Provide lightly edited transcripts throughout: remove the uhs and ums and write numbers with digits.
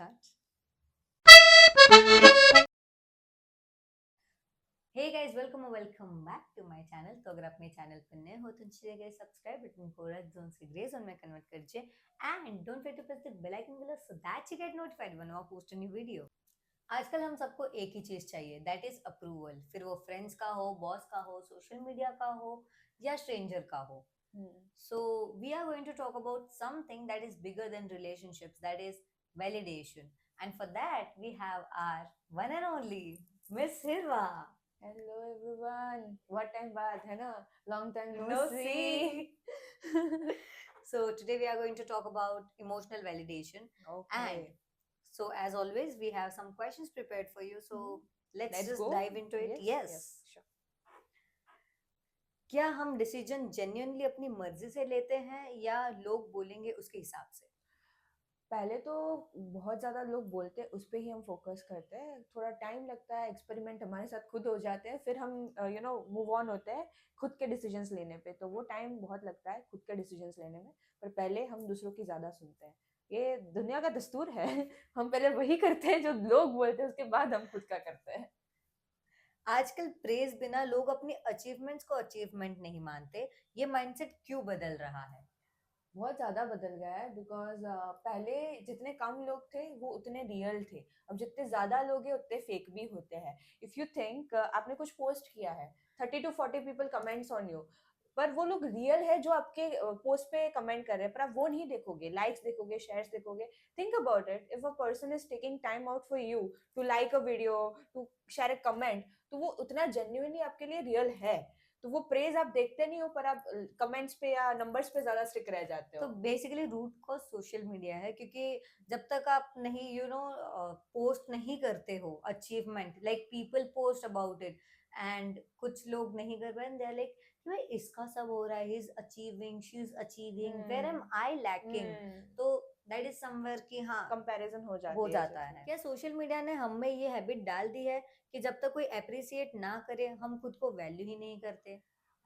start. Hey guys, welcome or welcome back to my channel. तो अगर आप मेरे चैनल पर नए हो तो नीचे गए सब्सक्राइब बटन को रेड जोन से ग्रे जोन में कन्वर्ट कीजिए and don't forget to press the bell icon below so that you get notified when I post a new video. आजकल हम सबको एक ही चीज चाहिए, दैट इज अप्रूवल। फिर वो फ्रेंड्स का हो, बॉस का हो, सोशल मीडिया का हो या स्ट्रेंजर का हो। So we are going to talk about something that is bigger than relationships, that is validation. And for that, we have our one and only Miss Hirva. Hello everyone, what time बाद है ना, long time no No C. see. So today we are going to talk about emotional validation. Okay, And so as always, we have some questions prepared for you. So let's let's just go. dive into it. Yes Yes. Yes sure. क्या हम decision genuinely अपनी मर्जी से लेते हैं या लोग बोलेंगे उसके हिसाब से? पहले तो बहुत ज़्यादा लोग बोलते हैं, उस पे ही हम फोकस करते हैं, थोड़ा टाइम लगता है, एक्सपेरिमेंट हमारे साथ खुद हो जाते हैं, फिर हम मूव ऑन होते हैं खुद के डिसीजंस लेने पे। तो वो टाइम बहुत लगता है खुद के डिसीजंस लेने में, पर पहले हम दूसरों की ज़्यादा सुनते हैं। ये दुनिया का दस्तूर है। हम पहले वही करते हैं जो लोग बोलते हैं, उसके बाद हम खुद का करते हैं। आजकल प्रेज बिना लोग अपनी अचीवमेंट्स को अचीवमेंट नहीं मानते। ये माइंडसेट क्यों बदल रहा है? बहुत ज़्यादा बदल गया है बिकॉज पहले जितने कम लोग थे वो उतने रियल थे। अब जितने ज़्यादा लोग हैं उतने फेक भी होते हैं। इफ़ यू थिंक आपने कुछ पोस्ट किया है, 30 to 40 people comments on you, पर वो लोग रियल है जो आपके पोस्ट पे कमेंट कर रहे हैं, पर आप वो नहीं देखोगे, लाइक्स देखोगे, शेयर्स देखोगे। Think about it, if a person is taking time out for you to like a video, to share a comment, तो वो उतना जेन्युइनली आपके लिए रियल है। तो वो प्रेज आप देखते नहीं हो, पर आप कमेंट्स पे या नंबर्स पे ज्यादा स्टिक रह जाते तो हो। Basically root cause social media है, क्योंकि जब तक आप नहीं पोस्ट नहीं करते हो achievement, like people post about it and कुछ लोग नहीं कर पाए, दे आर लाइक भाई इसका सब हो रहा है, he is achieving, she is achieving, where am I lacking. तो दैट इज समवेयर कि हाँ, कंपैरिजन हो हो जाती है जाता सच है। में। क्या सोशल मीडिया ने हम में ये हैबिट डाल दी है कि जब तक कोई अप्रिसिएट ना करे हम खुद को वैल्यू ही नहीं करते?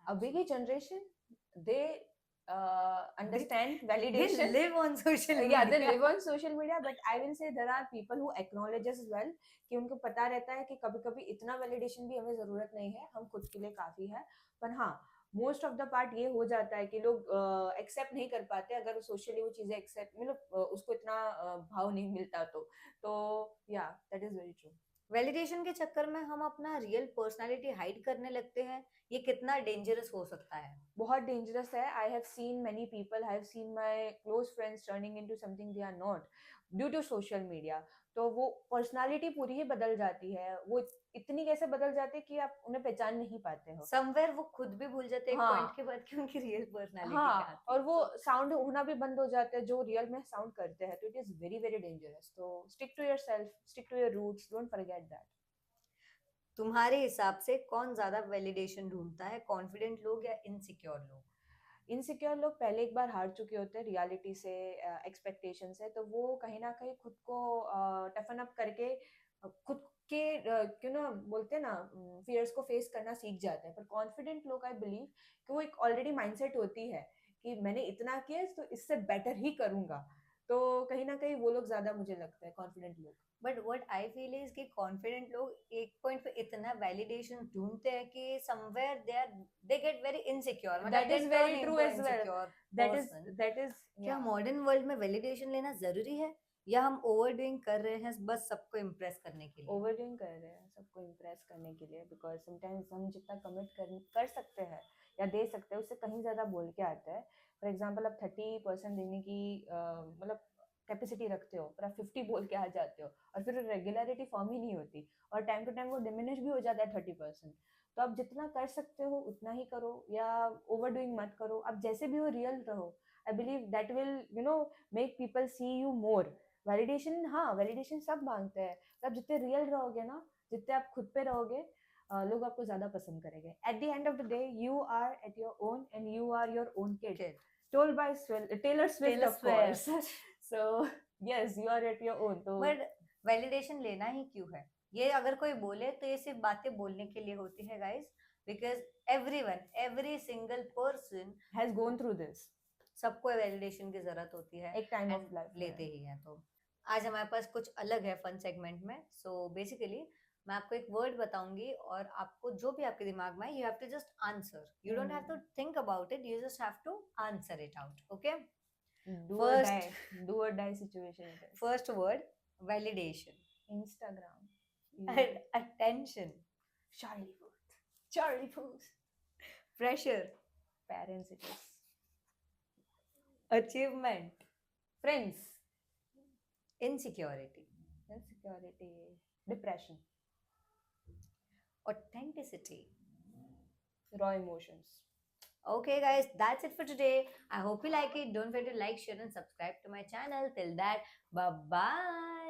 अभी की generation, they understand They validation. live on social Yeah, they media. live on social media, but I will say there are people who acknowledges as well कि उनको पता रहता है कि कभी कभी इतना वैलिडेशन भी हमें जरूरत नहीं है, हम खुद के लिए काफी है। पर हाँ, मोस्ट ऑफ द पार्ट ये हो जाता है कि लोग एक्सेप्ट नहीं कर पाते अगर सोशली वो चीजें एक्सेप्ट, मतलब उसको इतना भाव नहीं मिलता। तो या that is very true. Validation के चक्कर में हम अपना रियल पर्सनालिटी हाइड करने लगते हैं। ये कितना डेंजरस हो सकता है? बहुत डेंजरस है। I have seen many people, I have seen my close friends turning into something they are not due to social media. तो वो पर्सनालिटी पूरी ही बदल जाती है। वो इतनी कैसे बदल जाती है कि आप उन्हें पहचान नहीं पाते हो। समवेयर वो खुद भी भूल जाते हैं एक पॉइंट हाँ के बाद कि उनकी रियल पर्सनालिटी क्या हाँ, थी। और वो सो साउंड होना भी बंद हो जाते हैं जो रियल में साउंड करते हैं। तो it is very very dangerous. तो stick to your self, stick to your roots, don't forget that. तुम्हारे हिसाब से कौन ज्यादा वैलिडेशन ढूंढता है, कॉन्फिडेंट लोग या इनसिक्योर लोग? इनसिक्योर लोग पहले एक बार हार चुके होते हैं रियलिटी से, एक्सपेक्टेशन से, तो वो कहीं ना कहीं खुद को टफन अप करके खुद के क्यों ना बोलते हैं ना, फियर्स को फेस करना सीख जाते हैं। पर कॉन्फिडेंट लोग, आई बिलीव कि वो एक ऑलरेडी माइंडसेट होती है कि मैंने इतना किया तो इससे बेटर ही करूंगा। तो कहीं ना कहीं वो लोग ज्यादा मुझे लगता है कॉन्फिडेंट लोग। But what I feel is कि कॉन्फिडेंट लोग एक पॉइंट पे इतना वैलिडेशन ढूंढते हैं कि somewhere they get very insecure, मतलब that they is turn very true into as well. Insecure that is person. That is क्या या। मॉडर्न वर्ल्ड में वैलिडेशन लेना जरूरी है या हम ओवरडूइंग कर रहे हैं बस सबको इम्प्रेस करने के लिए? ओवरडूइंग कर रहे हैं सबको इम्प्रेस करने के लिए, बिकॉज समटाइम्स हम जितना कमिट कर सकते हैं या दे सकते हैं उससे कहीं ज़्यादा बोल के आता है। फॉर एग्जाम्पल आप 30% देने की मतलब कैपेसिटी रखते हो, पर आप 50 बोल के आ जाते हो, और फिर रेगुलरिटी फॉर्म ही नहीं होती, और टाइम टू टाइम वो डिमिनिश भी हो जाता है 30%। तो आप जितना कर सकते हो उतना ही करो, या ओवरडूइंग मत करो। आप जैसे भी हो रियल रहो। I believe that will make people see you more. Validation, हाँ वैलिडेशन सब मांगते हैं। तो आप जितने रियल रहोगे ना, जितने आप खुद पे रहोगे, लोग आपको ज्यादा पसंद करेंगे। At the end of the day you are at your own and you are your own kid, Kid. Told by Taylor Swift Taylor of course. Swift. So yes, you are at your own. तो but validation लेना ही क्यों है? ये अगर कोई बोले तो ये सिर्फ बातें बोलने के लिए होती है guys, because everyone, every single person, has gone through this. सबको वैलिडेशन की जरूरत होती है एक टाइम ऑफ एंड लाइफ लेते में। ही हैं। तो आज हमारे पास कुछ अलग है फन सेगमेंट में. सो बेसिकली मैं आपको एक वर्ड बताऊंगी और आपको जो भी आपके दिमाग में है, you have to just answer. You don't have to think about it, you just have to answer it out. Okay. Do or First, die, do or die situation it is. first word, validation. Instagram. And attention. Charlie Puth. Charlie Puth. Pressure. Parents it is. Achievement. Friends. Insecurity. Insecurity. Depression. Authenticity. Raw emotions. Okay, guys, that's it for today. I hope you like it. Don't forget to like, share, and subscribe to my channel. Till that, bye bye.